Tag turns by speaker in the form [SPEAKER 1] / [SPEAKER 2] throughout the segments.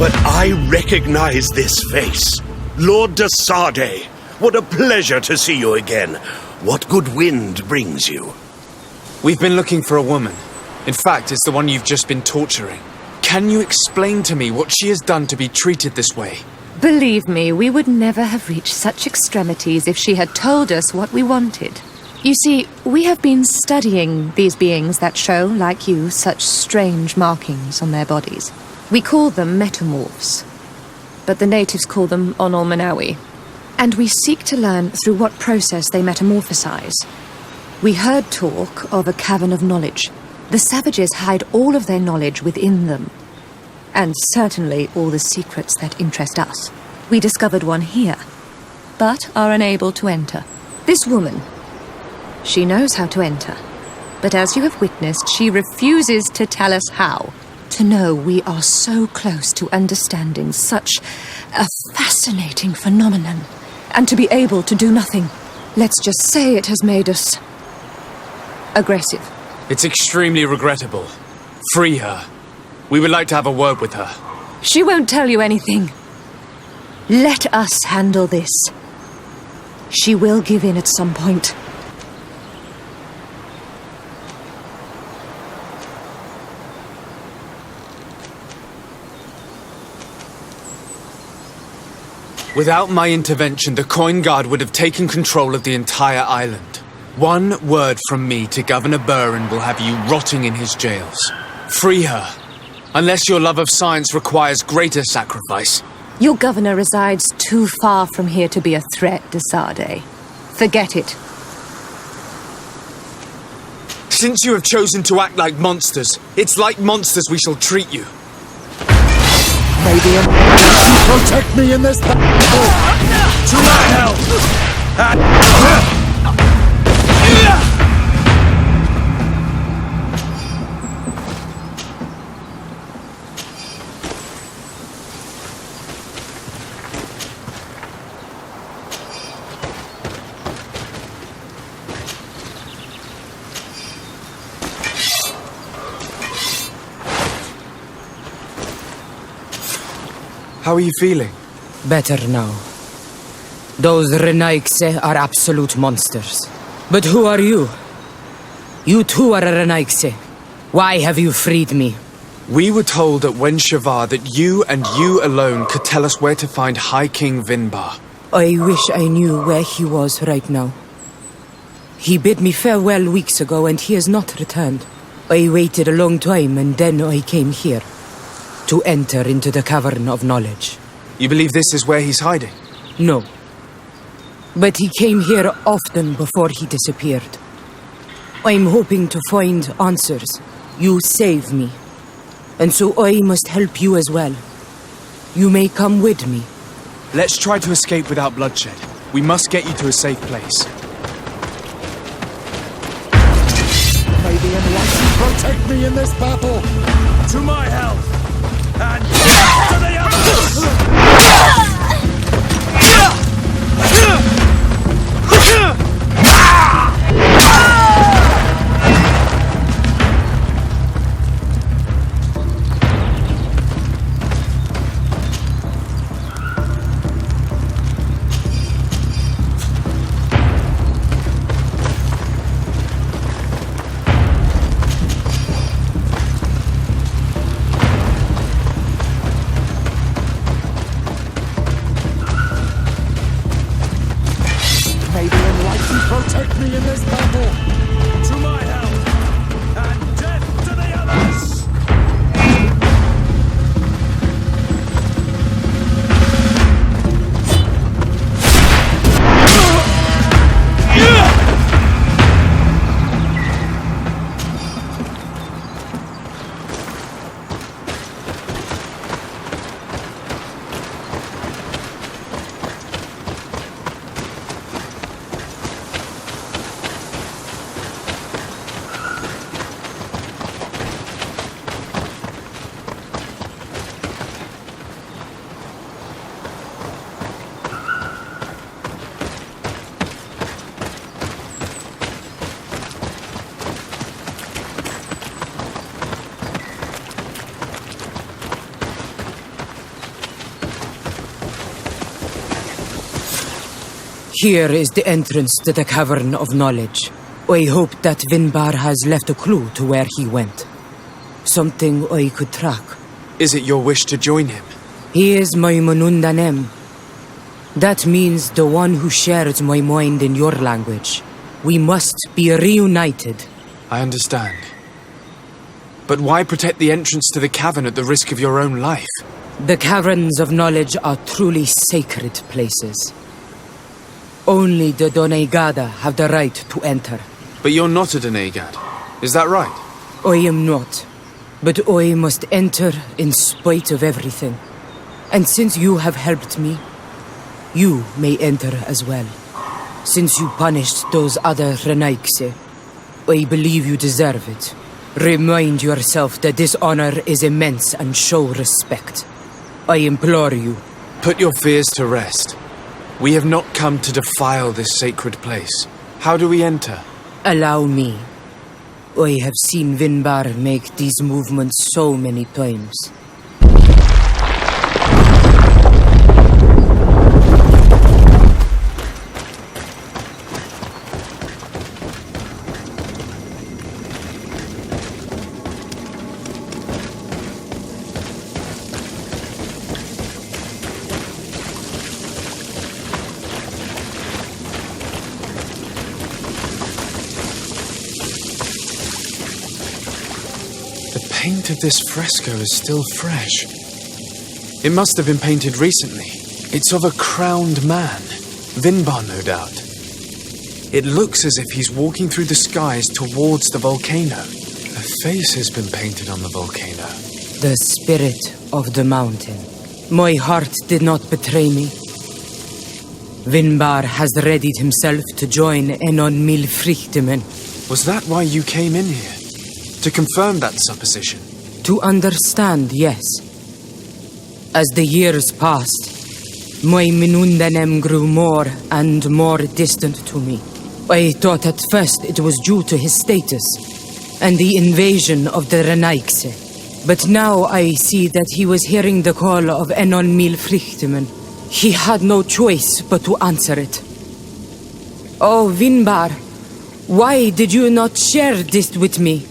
[SPEAKER 1] But I recognize this face. Lord de Sade, what a pleasure to see you again. What good wind brings you?
[SPEAKER 2] We've been looking for a woman. In fact, it's the one you've just been torturing. Can you explain to me what she has done to be treated this way?
[SPEAKER 3] Believe me, we would never have reached such extremities if she had told us what we wanted. You see, we have been studying these beings that show, like you, such strange markings on their bodies. We call them metamorphs, but the natives call them Onol-Manawi. And we seek to learn through what process they metamorphosize. We heard talk of a cavern of knowledge. The savages hide all of their knowledge within them. And certainly all the secrets that interest us. We discovered one here, but are unable to enter. This woman, she knows how to enter. But as you have witnessed, she refuses to tell us how. To know we are so close to understanding such a fascinating phenomenon, and to be able to do nothing. Let's just say it has made us aggressive.
[SPEAKER 2] It's extremely regrettable. Free her. We would like to have a word with her.
[SPEAKER 3] She won't tell you anything. Let us handle this. She will give in at some point.
[SPEAKER 2] Without my intervention, the coin guard would have taken control of the entire island. One word from me to Governor Burren will have you rotting in his jails. Free her, unless your love of science requires greater sacrifice.
[SPEAKER 3] Your governor resides too far from here to be a threat, de Sade. Forget it.
[SPEAKER 2] Since you have chosen to act like monsters, it's like monsters we shall treat you.
[SPEAKER 4] Maybe protect me in this battle! To my help!
[SPEAKER 2] How are you feeling?
[SPEAKER 5] Better now. Those Renaigse are absolute monsters. But who are you? You too are a Renaigse. Why have you freed me?
[SPEAKER 2] We were told at Wenshavar that you and you alone could tell us where to find High King Vinbar.
[SPEAKER 5] I wish I knew where he was right now. He bid me farewell weeks ago and he has not returned. I waited a long time and then I came here. To enter into the cavern of knowledge.
[SPEAKER 2] You believe this is where he's hiding?
[SPEAKER 5] No. But he came here often before he disappeared. I'm hoping to find answers. You saved me. And so I must help you as well. You may come with me.
[SPEAKER 2] Let's try to escape without bloodshed. We must get you to a safe place.
[SPEAKER 4] May the Enlightened protect me in this battle! To my help! And to the others! Protect me in this battle! To my help! And death to the others!
[SPEAKER 5] Here is the entrance to the Cavern of Knowledge. I hope that Vinbar has left a clue to where he went. Something I could track.
[SPEAKER 2] Is it your wish to join him?
[SPEAKER 5] He is my Manundanem. That means the one who shares my mind in your language. We must be reunited.
[SPEAKER 2] I understand. But why protect the entrance to the cavern at the risk of your own life?
[SPEAKER 5] The Caverns of Knowledge are truly sacred places. Only the Donegada have the right to enter.
[SPEAKER 2] But you're not a Donegad. Is that right?
[SPEAKER 5] I am not. But I must enter in spite of everything. And since you have helped me, you may enter as well. Since you punished those other Renaikse, I believe you deserve it. Remind yourself that this honor is immense and show respect. I implore you.
[SPEAKER 2] Put your fears to rest. We have not come to defile this sacred place. How do we enter?
[SPEAKER 5] Allow me. I have seen Vinbar make these movements so many times.
[SPEAKER 2] The paint of this fresco is still fresh. It must have been painted recently. It's of a crowned man. Vinbar, no doubt. It looks as if he's walking through the skies towards the volcano. A face has been painted on the volcano.
[SPEAKER 5] The spirit of the mountain. My heart did not betray me. Vinbar has readied himself to join Enon Milfrichtemen.
[SPEAKER 2] Was that why you came in here? To confirm that supposition?
[SPEAKER 5] To understand, yes. As the years passed, my Minundanem grew more and more distant to me. I thought at first it was due to his status and the invasion of the Renaikse. But now I see that he was hearing the call of Enon Milfrichtemen. He had no choice but to answer it. Oh, Vinbar, why did you not share this with me?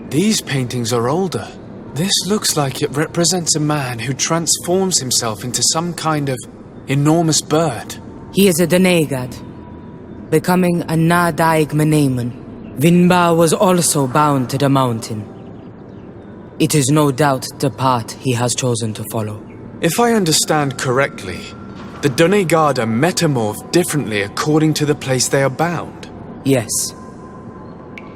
[SPEAKER 2] These paintings are older. This looks like it represents a man who transforms himself into some kind of enormous bird.
[SPEAKER 5] He is a Donegad, becoming a Nadaig Menemen. Vinbar was also bound to the mountain. It is no doubt the path he has chosen to follow.
[SPEAKER 2] If I understand correctly, the Donegada metamorph differently according to the place they are bound.
[SPEAKER 5] Yes.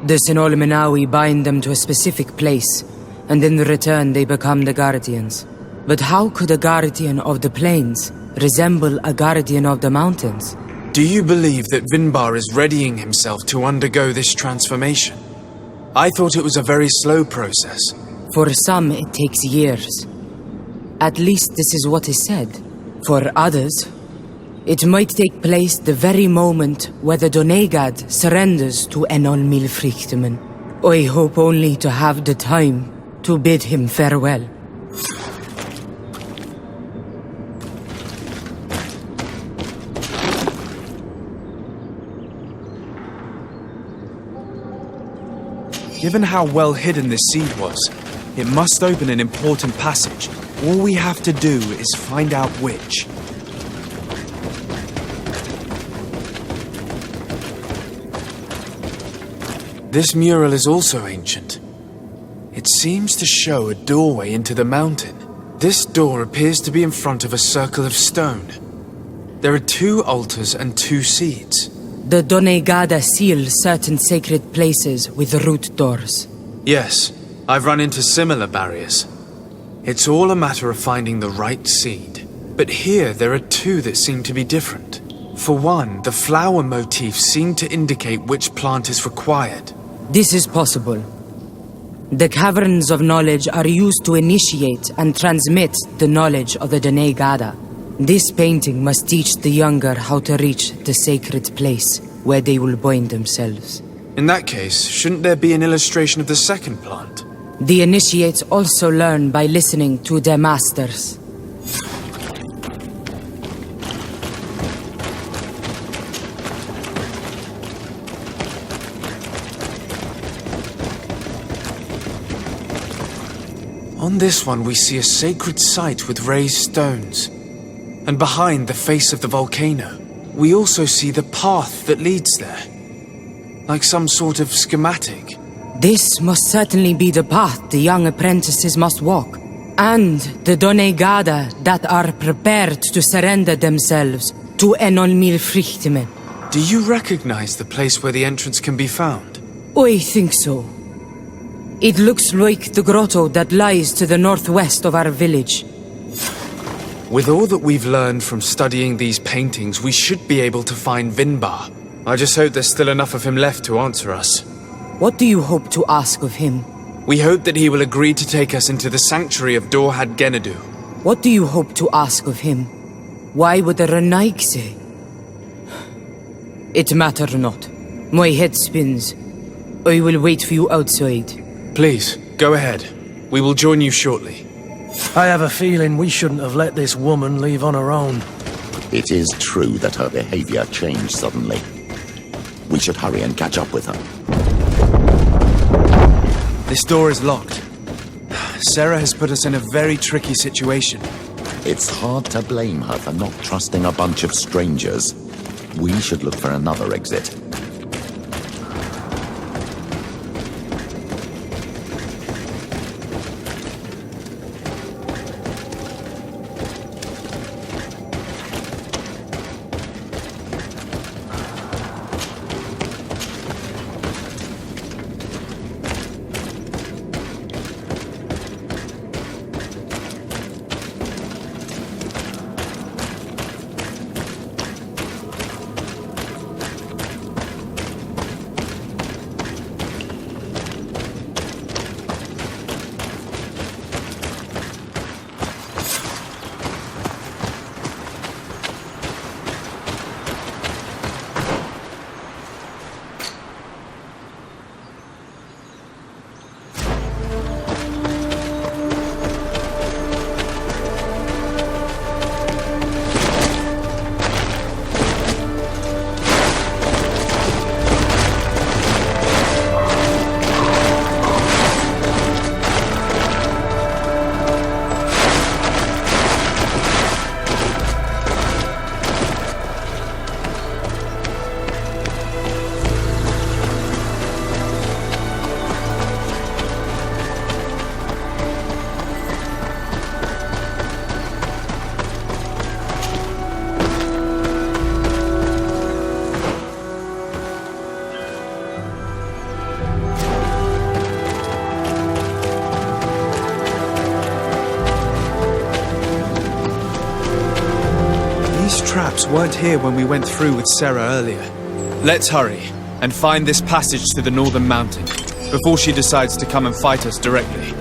[SPEAKER 5] The Sinolmenawi bind them to a specific place, and in return they become the Guardians. But how could a Guardian of the Plains resemble a Guardian of the Mountains?
[SPEAKER 2] Do you believe that Vinbar is readying himself to undergo this transformation? I thought it was a very slow process.
[SPEAKER 5] For some, it takes years. At least this is what is said. For others, it might take place the very moment where the Donegad surrenders to Enon Milfrichtemen. I hope only to have the time to bid him farewell.
[SPEAKER 2] Given how well hidden this seed was, it must open an important passage. All we have to do is find out which. This mural is also ancient. It seems to show a doorway into the mountain. This door appears to be in front of a circle of stone. There are 2 altars and 2 seeds.
[SPEAKER 5] The Donegada seal certain sacred places with root doors.
[SPEAKER 2] Yes, I've run into similar barriers. It's all a matter of finding the right seed. But here there are two that seem to be different. For one, the flower motifs seem to indicate which plant is required.
[SPEAKER 5] This is possible. The caverns of knowledge are used to initiate and transmit the knowledge of the Dene Gada. This painting must teach the younger how to reach the sacred place where they will bind themselves.
[SPEAKER 2] In that case, shouldn't there be an illustration of the second plant?
[SPEAKER 5] The initiates also learn by listening to their masters.
[SPEAKER 2] On this one we see a sacred site with raised stones. And behind the face of the volcano, we also see the path that leads there. Like some sort of schematic.
[SPEAKER 5] This must certainly be the path the young apprentices must walk. And the Done Gada that are prepared to surrender themselves to Enolmil Frichtmen.
[SPEAKER 2] Do you recognize the place where the entrance can be found?
[SPEAKER 5] I think so. It looks like the grotto that lies to the northwest of our village.
[SPEAKER 2] With all that we've learned from studying these paintings, we should be able to find Vinbar. I just hope there's still enough of him left to answer us.
[SPEAKER 5] What do you hope to ask of him?
[SPEAKER 2] We hope that he will agree to take us into the sanctuary of Dorhad Genadu.
[SPEAKER 5] What do you hope to ask of him? Why would the Renaig say? It matter not. My head spins. I will wait for you outside.
[SPEAKER 2] Please, go ahead. We will join you shortly.
[SPEAKER 4] I have a feeling we shouldn't have let this woman leave on her own.
[SPEAKER 6] It is true that her behavior changed suddenly. We should hurry and catch up with her.
[SPEAKER 2] This door is locked. Sarah has put us in a very tricky situation.
[SPEAKER 6] It's hard to blame her for not trusting a bunch of strangers. We should look for another exit.
[SPEAKER 2] Traps weren't here when we went through with Sarah earlier. Let's hurry and find this passage to the northern mountain before she decides to come and fight us directly.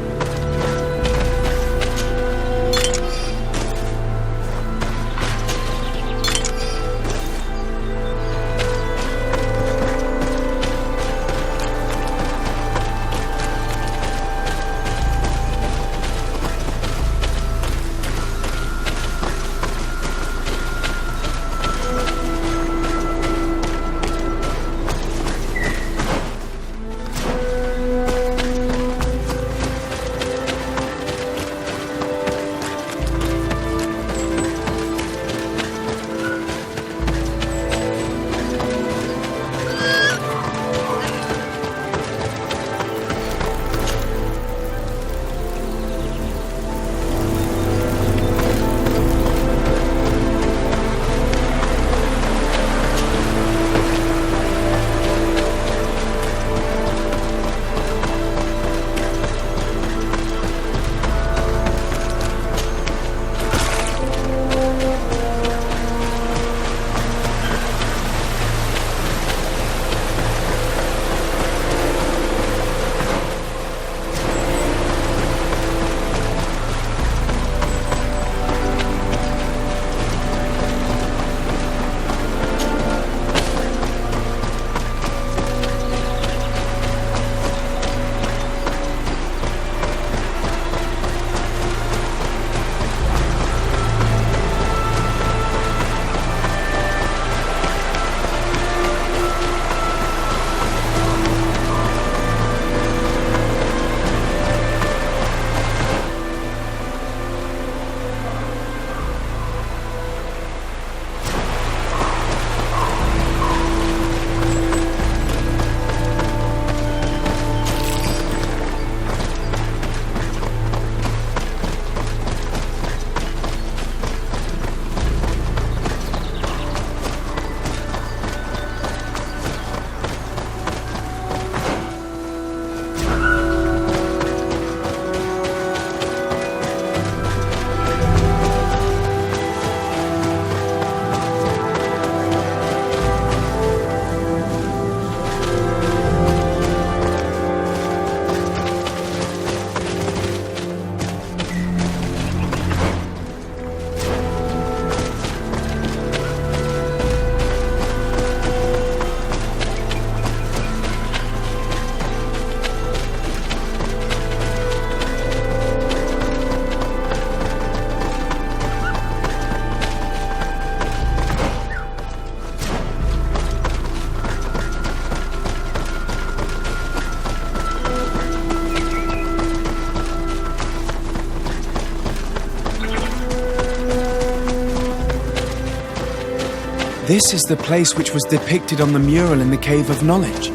[SPEAKER 2] This is the place which was depicted on the mural in the Cave of Knowledge.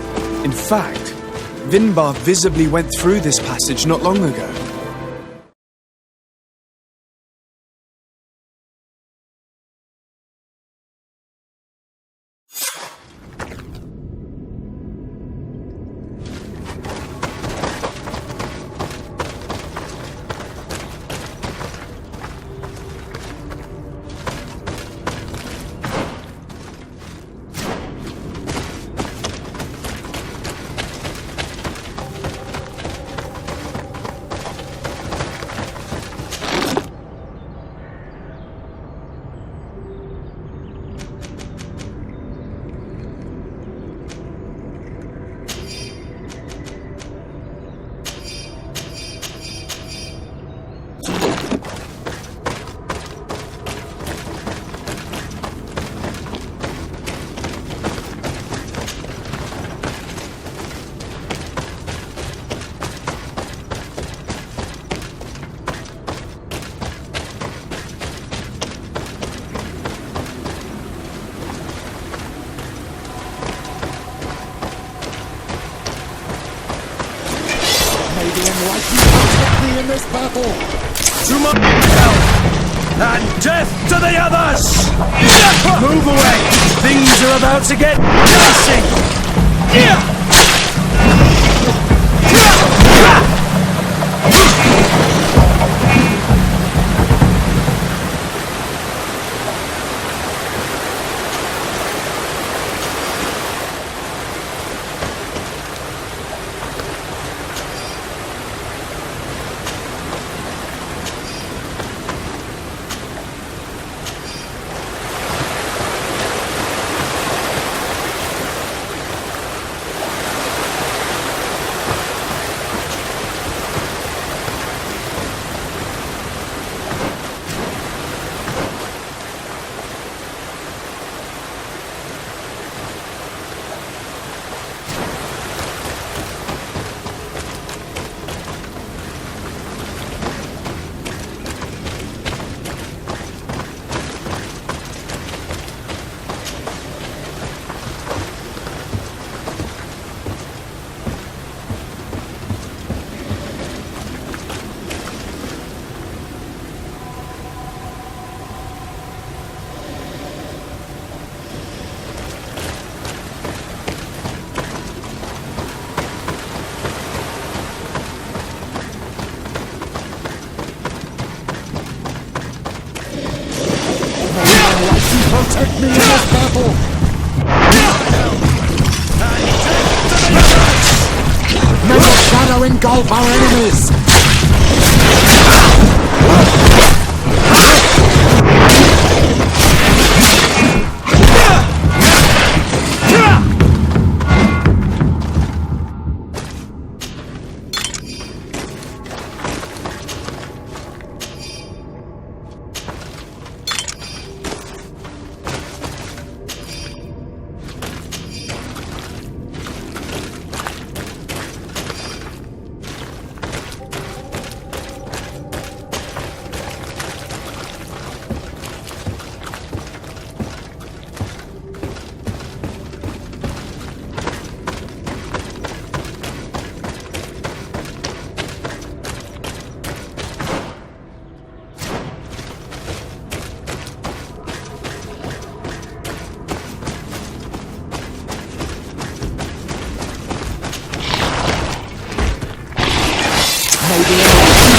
[SPEAKER 2] In fact, Vinbar visibly went through this passage not long ago.
[SPEAKER 4] In this battle, to my help and death to the others! Move away! Things are about to get dicey! Protect me in this battle! May your shadow engulf our enemies!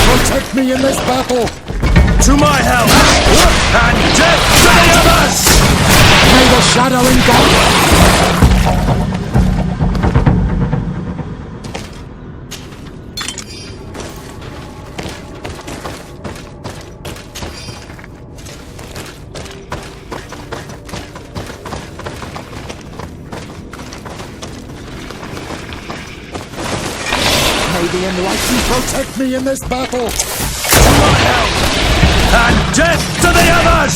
[SPEAKER 4] Protect me in this battle! To my help! And death to the others! May the shadow engulf! May the enlightened protect me in this battle! To my help! And death to the others!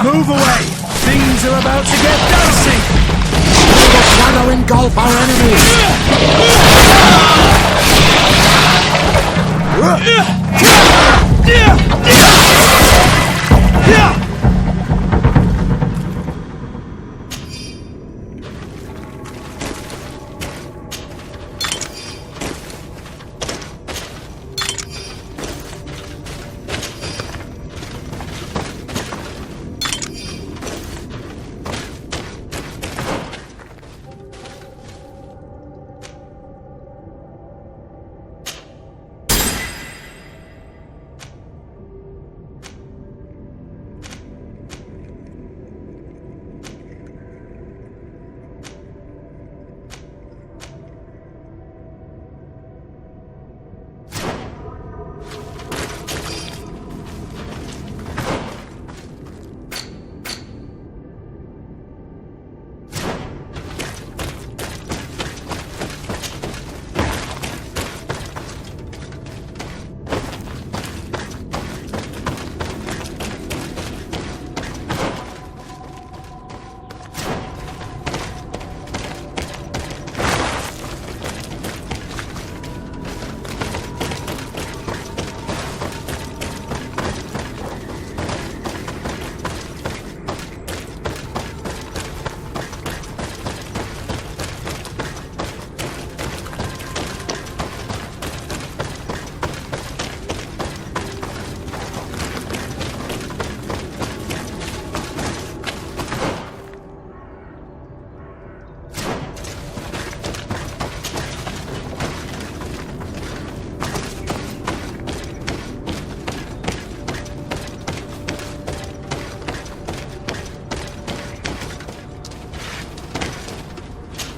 [SPEAKER 4] Move away! Things are about to get dicey! May the shadow engulf our enemies!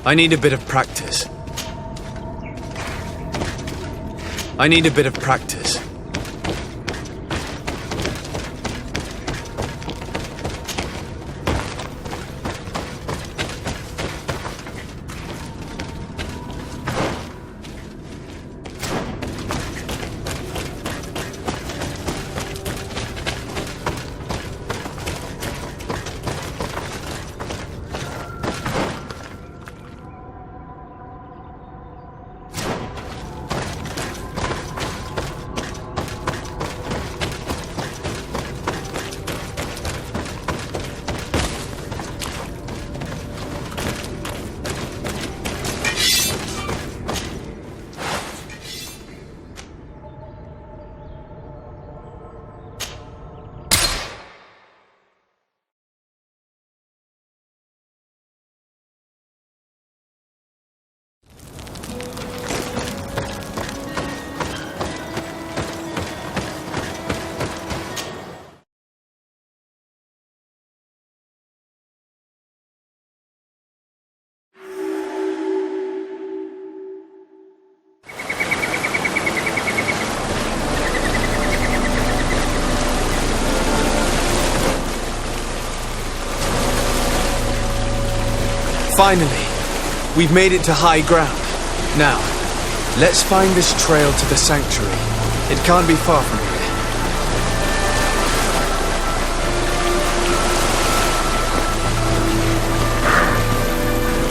[SPEAKER 2] I need a bit of practice. I need a bit of practice. Finally, we've made it to high ground. Now, let's find this trail to the sanctuary. It can't be far from here.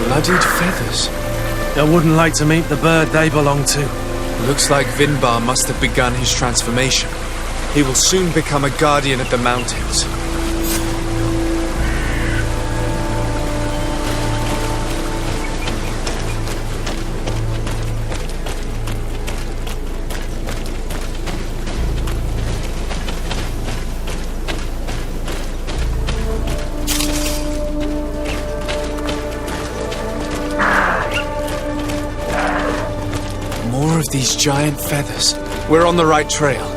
[SPEAKER 2] Bloodied feathers.
[SPEAKER 4] I wouldn't like to meet the bird they belong to.
[SPEAKER 2] Looks like Vinbar must have begun his transformation. He will soon become a guardian of the mountains. More of these giant feathers. We're on the right trail.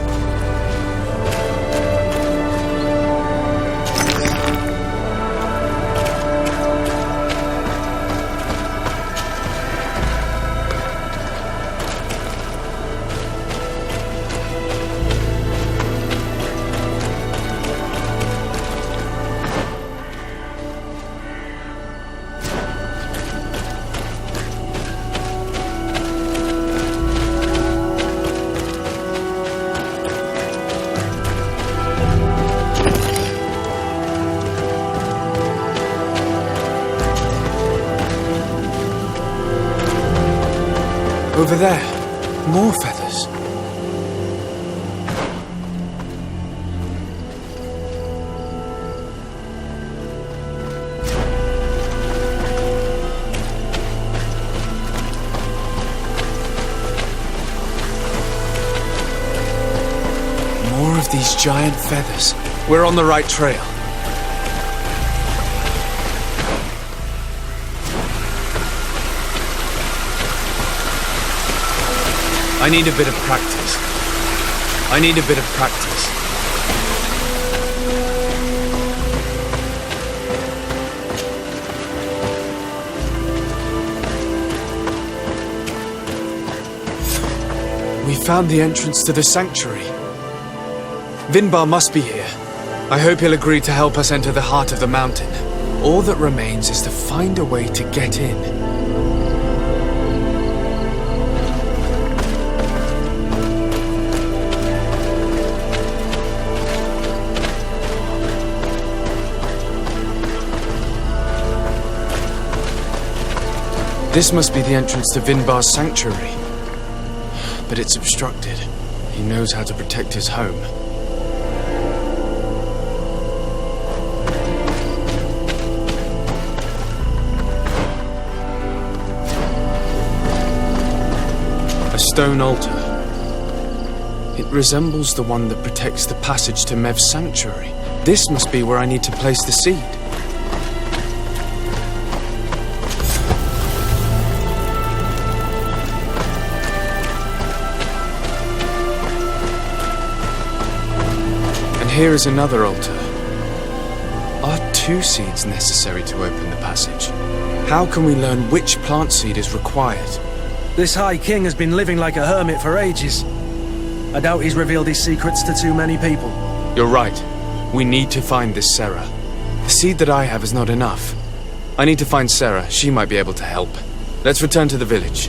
[SPEAKER 2] Over there, more feathers. More of these giant feathers. We're on the right trail. I need a bit of practice. I need a bit of practice. We found the entrance to the sanctuary. Vinbar must be here. I hope he'll agree to help us enter the heart of the mountain. All that remains is to find a way to get in. This must be the entrance to Vinbar's sanctuary. But it's obstructed. He knows how to protect his home. A stone altar. It resembles the one that protects the passage to Mev's sanctuary. This must be where I need to place the seed. Here is another altar. Are 2 seeds necessary to open the passage? How can we learn which plant seed is required?
[SPEAKER 4] This High King has been living like a hermit for ages. I doubt he's revealed his secrets to too many people.
[SPEAKER 2] You're right. We need to find this Sarah. The seed that I have is not enough. I need to find Sarah. She might be able to help. Let's return to the village.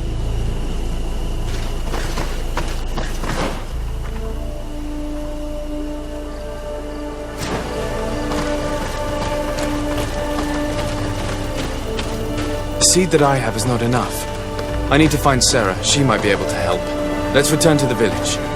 [SPEAKER 2] The seed that I have is not enough. I need to find Sarah. She might be able to help. Let's return to the village.